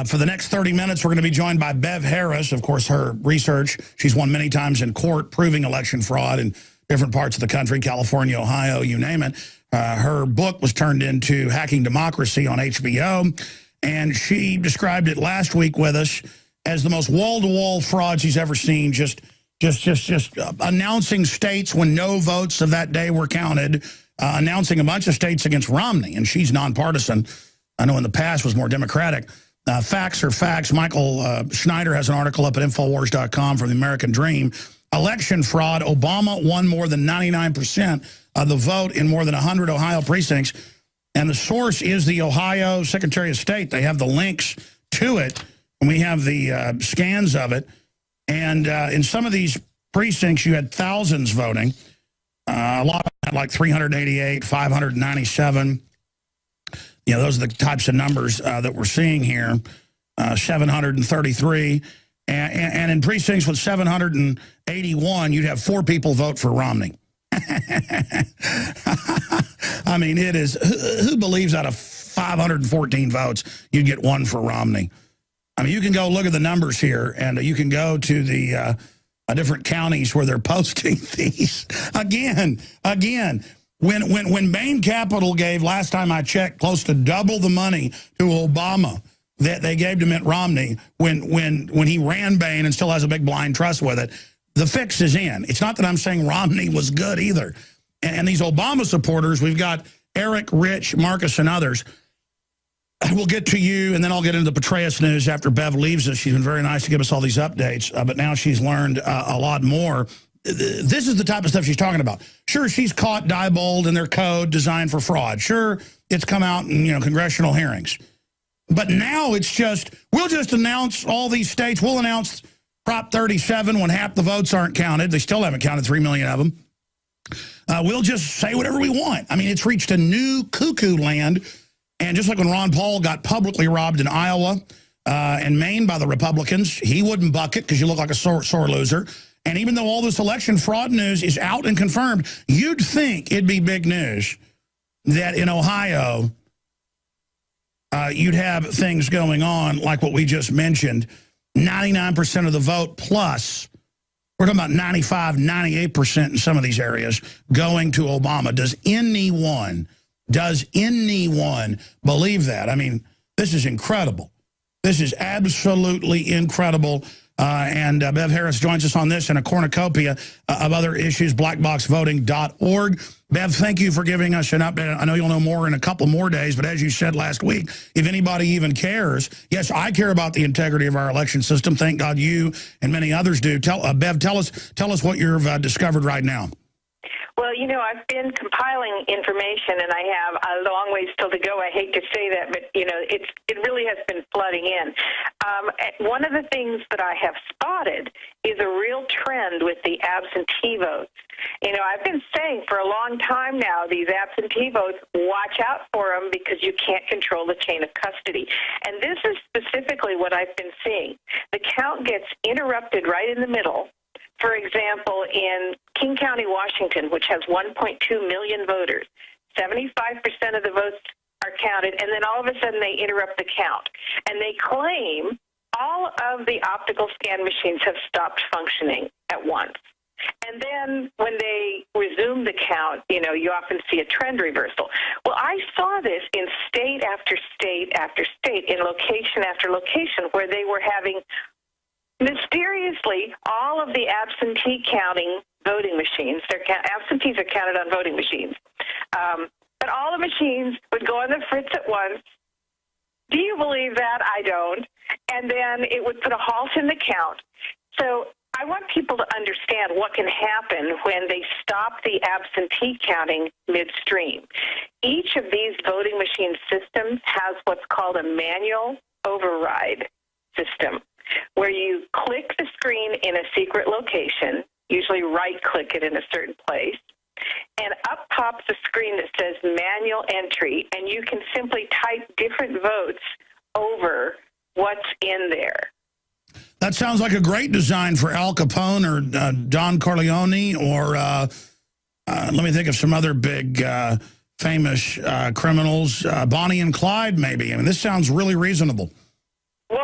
For the next 30 minutes, we're going to be joined by Bev Harris. Of course, her research, she's won many times in court proving election fraud in different parts of the country, California, Ohio, you name it. Her book was turned into Hacking Democracy on HBO, and she described it last week with us as the most wall-to-wall fraud she's ever seen, just announcing states when no votes of that day were counted, announcing a bunch of states against Romney, and she's nonpartisan. I know in the past was more Democratic. Facts are facts. Michael Schneider has an article up at Infowars.com from the American Dream. Election fraud. Obama won more than 99% of the vote in more than 100 Ohio precincts. And the source is the Ohio Secretary of State. They have the links to it, and we have the scans of it. And in some of these precincts, you had thousands voting. A lot of them had like 388, 597. You know, those are the types of numbers that we're seeing here, 733. And in precincts with 781, you'd have 4 people vote for Romney. I mean, it is, who believes out of 514 votes, you'd get 1 for Romney? I mean, you can go look at the numbers here, and you can go to the different counties where they're posting these. Again. When Bain Capital gave, last time I checked, close to double the money to Obama that they gave to Mitt Romney when he ran Bain and still has a big blind trust with it, the fix is in. It's not that I'm saying Romney was good either. And these Obama supporters, we've got Eric, Rich, Marcus, and others. We'll get to you, and then I'll get into the Petraeus news after Bev leaves us. She's been very nice to give us all these updates, but now she's learned a lot more. This is the type of stuff she's talking about. Sure, she's caught Diebold in their code designed for fraud. Sure, it's come out in congressional hearings. But now it's just, we'll just announce all these states. We'll announce Prop 37 when half the votes aren't counted. They still haven't counted 3 million of them. We'll just say whatever we want. I mean, it's reached a new cuckoo land. And just like when Ron Paul got publicly robbed in Iowa and Maine by the Republicans, he wouldn't buck it because you look like a sore loser. And even though all this election fraud news is out and confirmed, you'd think it'd be big news that in Ohio you'd have things going on like what we just mentioned. 99% of the vote plus, we're talking about 95, 98% in some of these areas going to Obama. Does anyone believe that? I mean, this is incredible. This is absolutely incredible. And Bev Harris joins us on this and a cornucopia of other issues, blackboxvoting.org. Bev, thank you for giving us an update. I know you'll know more in a couple more days, but as you said last week, if anybody even cares, yes, I care about the integrity of our election system. Thank God you and many others do. Bev, tell us what you've discovered right now. Well, I've been compiling information, and I have a long ways still to go. I hate to say that, but, it really has been flooding in. One of the things that I have spotted is a real trend with the absentee votes. I've been saying for a long time now, these absentee votes, watch out for them because you can't control the chain of custody. And this is specifically what I've been seeing. The count gets interrupted right in the middle. For example, in King County, Washington, which has 1.2 million voters, 75% of the votes are counted, and then all of a sudden they interrupt the count. And they claim all of the optical scan machines have stopped functioning at once. And then when they resume the count, you often see a trend reversal. Well, I saw this in state after state after state, in location after location, where they were having mysteriously, all of the absentee counting voting machines, absentees are counted on voting machines, but all the machines would go on the fritz at once. Do you believe that? I don't. And then it would put a halt in the count. So I want people to understand what can happen when they stop the absentee counting midstream. Each of these voting machine systems has what's called a manual override system, where you click the screen in a secret location, usually right-click it in a certain place, and up pops a screen that says manual entry, and you can simply type different votes over what's in there. That sounds like a great design for Al Capone or Don Corleone or, let me think of some other big famous criminals, Bonnie and Clyde maybe. I mean, this sounds really reasonable. Well,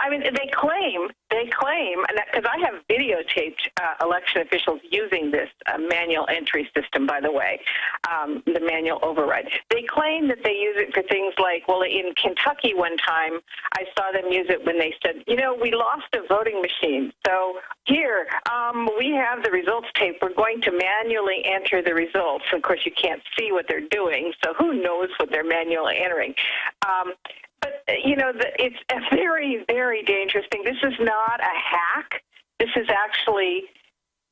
I mean, they claim, because I have videotaped election officials using this manual entry system, by the way, the manual override. They claim that they use it for things like, well, in Kentucky one time, I saw them use it when they said, you know, we lost a voting machine. So here, we have the results tape. We're going to manually enter the results. Of course, you can't see what they're doing, so who knows what they're manually entering. But, you know, it's a very, very dangerous thing. This is not a hack. This is actually,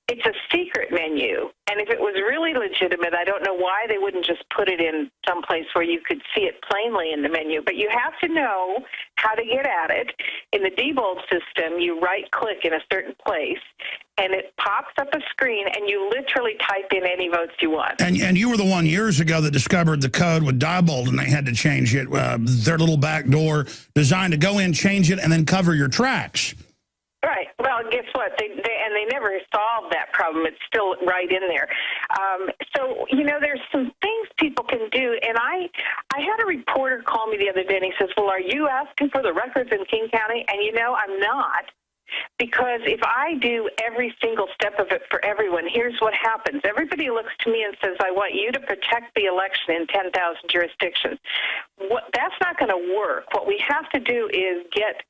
it's a secret menu. And if it was really legitimate, I don't know why they wouldn't just put it in someplace where you could see it plainly in the menu. But you have to know how to get at it. In the Diebold system, you right-click in a certain place, and it pops up a screen, and you literally type in any votes you want. And you were the one years ago that discovered the code with Diebold, and they had to change it. Their little backdoor designed to go in, change it, and then cover your tracks. Right. Well, guess what? They never solved that problem. It's still right in there. So, you know, there's some things people can do. And I had a reporter call me the other day, and he says, well, are you asking for the records in King County? And, you know, I'm not. Because if I do every single step of it for everyone, here's what happens. Everybody looks to me and says, I want you to protect the election in 10,000 jurisdictions. That's not going to work. What we have to do is get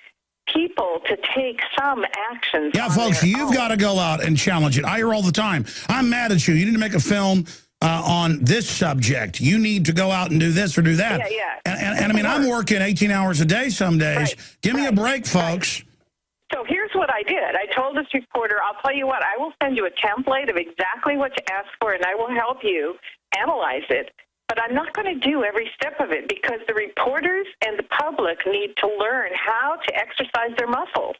people to take some actions. Yeah, folks, you've got to go out and challenge it. I hear all the time, I'm mad at you. You need to make a film on this subject. You need to go out and do this or do that. Yeah, yeah. And I mean, I'm working 18 hours a day some days. Right. Give me a break, folks. Right. So here's what I did. I told this reporter, I'll tell you what, I will send you a template of exactly what to ask for, and I will help you analyze it. But I'm not going to do every step of it because the reporters and the public need to learn how to exercise their muscles.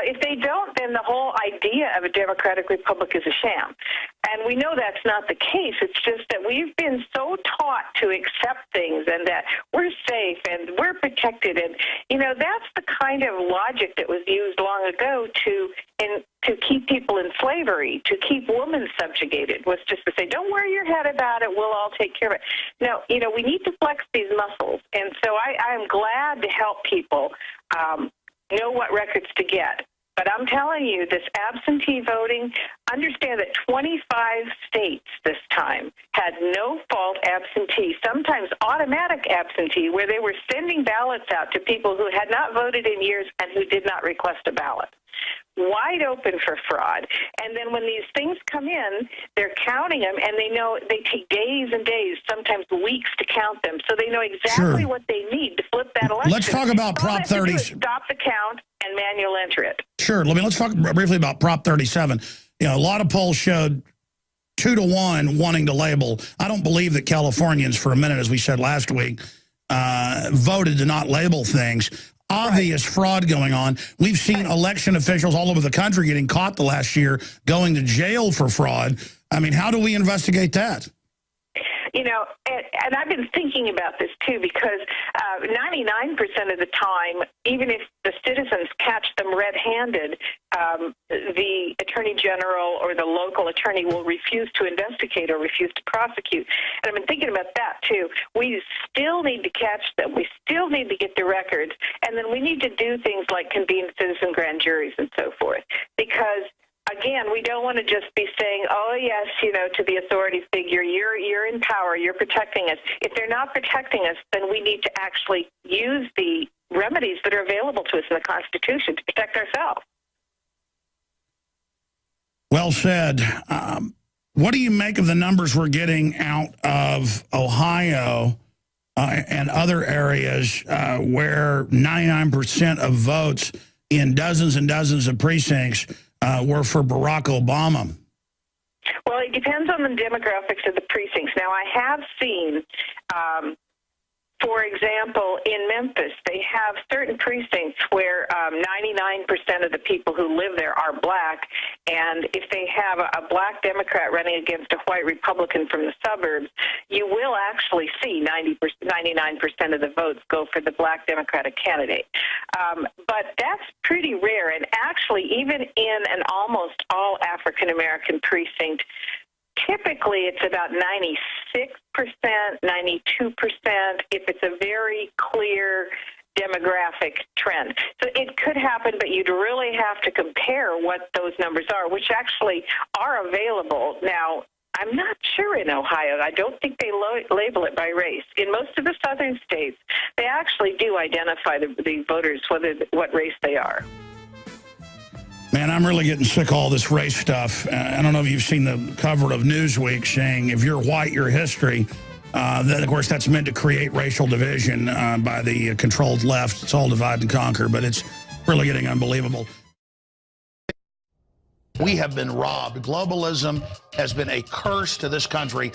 If they don't, then the whole idea of a democratic republic is a sham. And we know that's not the case. It's just that we've been so taught to accept things and that we're safe and we're protected. And, you know, that's the kind of logic that was used long ago to keep people in slavery, to keep women subjugated, was just to say, don't worry your head about it, we'll all take care of it. No, you know, we need to flex these muscles. And so I'm glad to help people know what records to get. But I'm telling you, this absentee voting, understand that 25 states this time had no-fault absentee, sometimes automatic absentee, where they were sending ballots out to people who had not voted in years and who did not request a ballot. Wide open for fraud. And then when these things come in, they're counting them, and they know they take days and days, sometimes weeks to count them, so they know exactly what they need to flip that election. Let's talk about Prop 30. Stop the count and manual enter it. Sure. Let's talk briefly about Prop 37. You know, a lot of polls showed 2-to-1 wanting to label. I don't believe that Californians, for a minute, as we said last week, voted to not label things. Obvious fraud going on. We've seen election officials all over the country getting caught the last year, going to jail for fraud. I mean, how do we investigate that? You know, and I've been thinking about this, too, because 99% of the time, even if the citizens catch them red-handed, the attorney general or the local attorney will refuse to investigate or refuse to prosecute. And I've been thinking about that, too. We still need to catch them. We still need to get the records. And then we need to do things like convene citizen grand juries and so forth, because again, we don't want to just be saying, oh, yes, you know, to the authority figure, you're in power, you're protecting us. If they're not protecting us, then we need to actually use the remedies that are available to us in the Constitution to protect ourselves. Well said. What do you make of the numbers we're getting out of Ohio and other areas where 99% of votes in dozens and dozens of precincts were for Barack Obama? Well, it depends on the demographics of the precincts. Now, I have seen, for example, in Memphis, they have certain precincts where 99% of the people who live there are black, and if they have a black Democrat running against a white Republican from the suburbs, you will actually see 99% of the votes go for the black Democratic candidate. But that's pretty rare, and actually, even in an almost all African-American precinct, typically it's about 96%, 92%. If it's a very clear demographic trend. So it could happen, but you'd really have to compare what those numbers are, which actually are available. Now, I'm not sure in Ohio. I don't think they label it by race. In most of the southern states, they actually do identify the voters, what race they are. Man, I'm really getting sick of all this race stuff. I don't know if you've seen the cover of Newsweek saying, if you're white, you're history. Then, of course, that's meant to create racial division by the controlled left. It's all divide and conquer, but it's really getting unbelievable. We have been robbed. Globalism has been a curse to this country.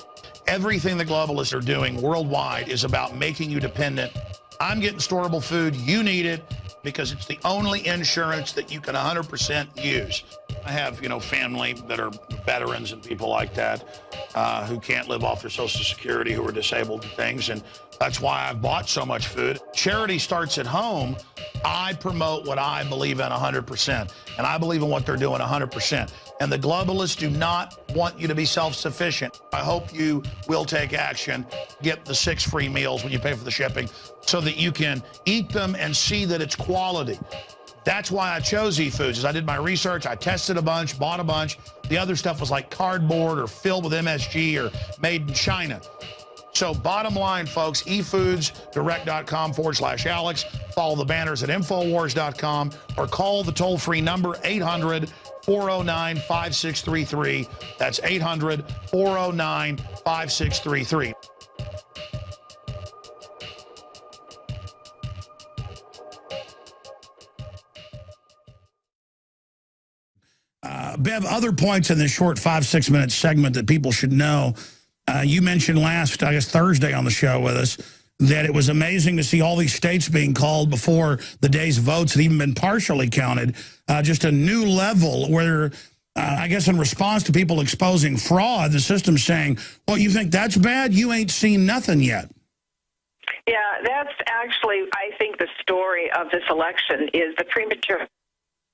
Everything the globalists are doing worldwide is about making you dependent. I'm getting storable food. You need it because it's the only insurance that you can 100% use. I have, family that are veterans and people like that who can't live off their Social Security, who are disabled and things, and that's why I've bought so much food. Charity starts at home. I promote what I believe in 100%, and I believe in what they're doing 100%. And the globalists do not want you to be self-sufficient. I hope you will take action, get the 6 free meals when you pay for the shipping, so that you can eat them and see that it's quality. That's why I chose eFoods. As I did my research, I tested a bunch, bought a bunch. The other stuff was like cardboard or filled with MSG or made in China. So bottom line, folks, efoodsdirect.com/Alex. Follow the banners at Infowars.com or call the toll-free number 800-409-5633. That's 800-409-5633. Bev, other points in this short 5-6 minute segment that people should know. You mentioned last, I guess, Thursday on the show with us that it was amazing to see all these states being called before the day's votes had even been partially counted. Just a new level where, I guess in response to people exposing fraud, the system's saying, well, you think that's bad? You ain't seen nothing yet. Yeah, that's actually, I think, the story of this election is the premature.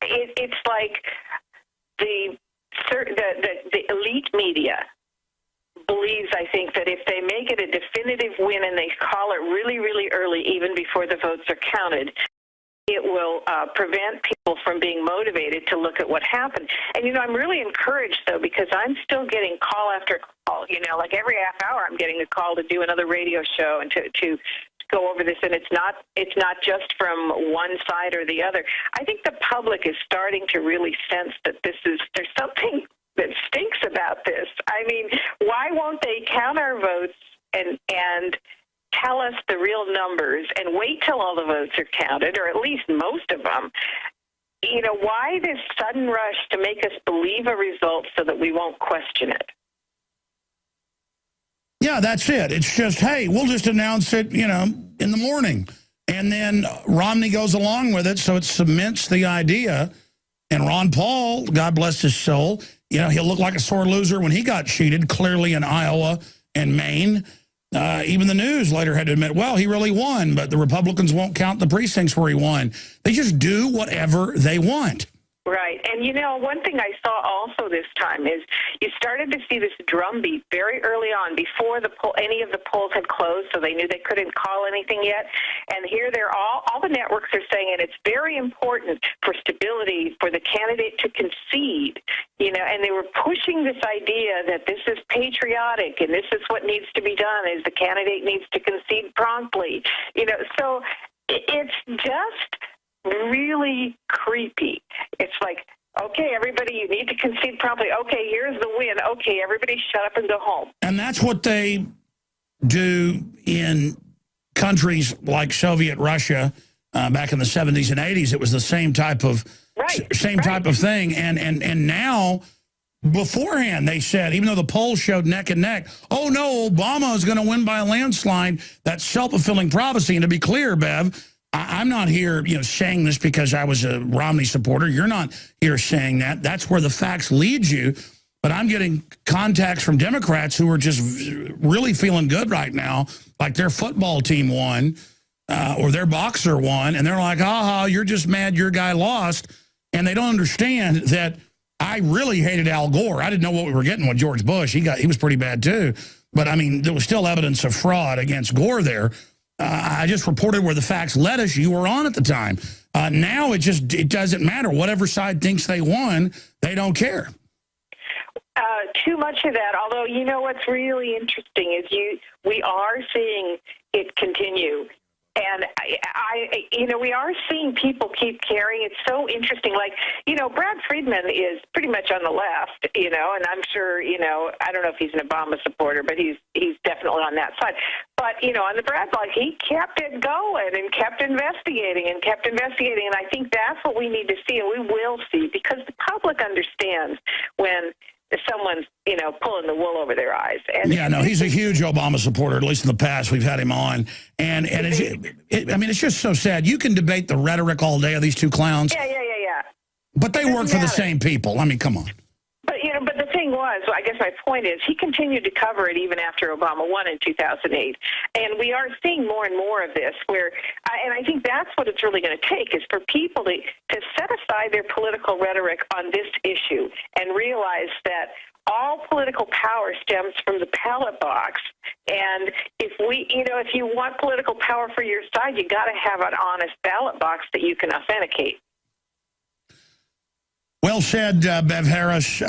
It's like the elite media believes, I think, that if they make it a definitive win and they call it really, really early, even before the votes are counted, it will prevent people from being motivated to look at what happened. And, I'm really encouraged, though, because I'm still getting call after call. Like every half hour I'm getting a call to do another radio show and to go over this, and it's not just from one side or the other. I think the public is starting to really sense that there's something that stinks about this. I mean, why won't they count our votes and tell us the real numbers and wait till all the votes are counted, or at least most of them? Why this sudden rush to make us believe a result so that we won't question it? Yeah, that's it. It's just, hey, we'll just announce it, in the morning. And then Romney goes along with it, so it cements the idea. And Ron Paul, God bless his soul, he'll look like a sore loser when he got cheated, clearly in Iowa and Maine. Even the news later had to admit, well, he really won, but the Republicans won't count the precincts where he won. They just do whatever they want. Right. And, one thing I saw also this time is you started to see this drumbeat very early on before any of the polls had closed, so they knew they couldn't call anything yet. And here all the networks are saying, and it's very important for stability for the candidate to concede, and they were pushing this idea that this is patriotic and this is what needs to be done, is the candidate needs to concede promptly. So it's just really creepy. It's like, okay, everybody, you need to concede promptly. Okay, here's the win. Okay, everybody shut up and go home. And that's what they do in countries like Soviet Russia back in the 70s and 80s. It was the same type of type of thing. And now, beforehand, they said, even though the polls showed neck and neck, oh no, Obama is going to win by a landslide. That's self-fulfilling prophecy. And to be clear, Bev, I'm not here, saying this because I was a Romney supporter. You're not here saying that. That's where the facts lead you. But I'm getting contacts from Democrats who are just really feeling good right now, like their football team won or their boxer won, and they're like, you're just mad your guy lost. And they don't understand that I really hated Al Gore. I didn't know what we were getting with George Bush. He was pretty bad too. But, I mean, there was still evidence of fraud against Gore there. I just reported where the facts led us. You were on at the time. Now it doesn't matter. Whatever side thinks they won, they don't care. Too much of that. Although, you know, what's really interesting is we are seeing it continue. And we are seeing people keep caring. It's so interesting. Like, Brad Friedman is pretty much on the left, and I'm sure, I don't know if he's an Obama supporter, but he's definitely on that side. But, on the Brad block, he kept it going and kept investigating. And I think that's what we need to see, and we will see, because the public understands when someone's, pulling the wool over their eyes. And yeah, no, he's a huge Obama supporter, at least in the past. We've had him on. And it's just so sad. You can debate the rhetoric all day of these two clowns. Yeah. But they work for the same people. I mean, come on. But, but the thing was, I guess my point is, he continued to cover it even after Obama won in 2008. And we are seeing more and more of this where, and I think that's what it's really going to take, is for people to set aside their political rhetoric on this issue and realize that all political power stems from the ballot box. And if you want political power for your side, you got to have an honest ballot box that you can authenticate. Well said, Bev Harris.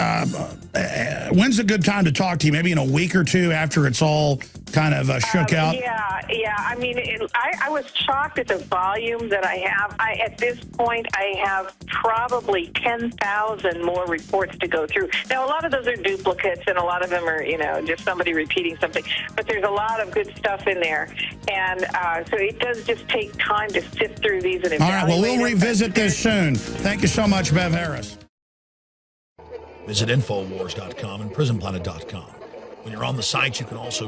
When's a good time to talk to you? Maybe in a week or two after it's all kind of shook out? Yeah. I mean, I was shocked at the volume that I have. At this point, I have probably 10,000 more reports to go through. Now, a lot of those are duplicates, and a lot of them are, just somebody repeating something. But there's a lot of good stuff in there. And so it does just take time to sift through these and evaluate. All right, well, we'll revisit this soon. Thank you so much, Bev Harris. Visit Infowars.com and PrisonPlanet.com. When you're on the site, you can also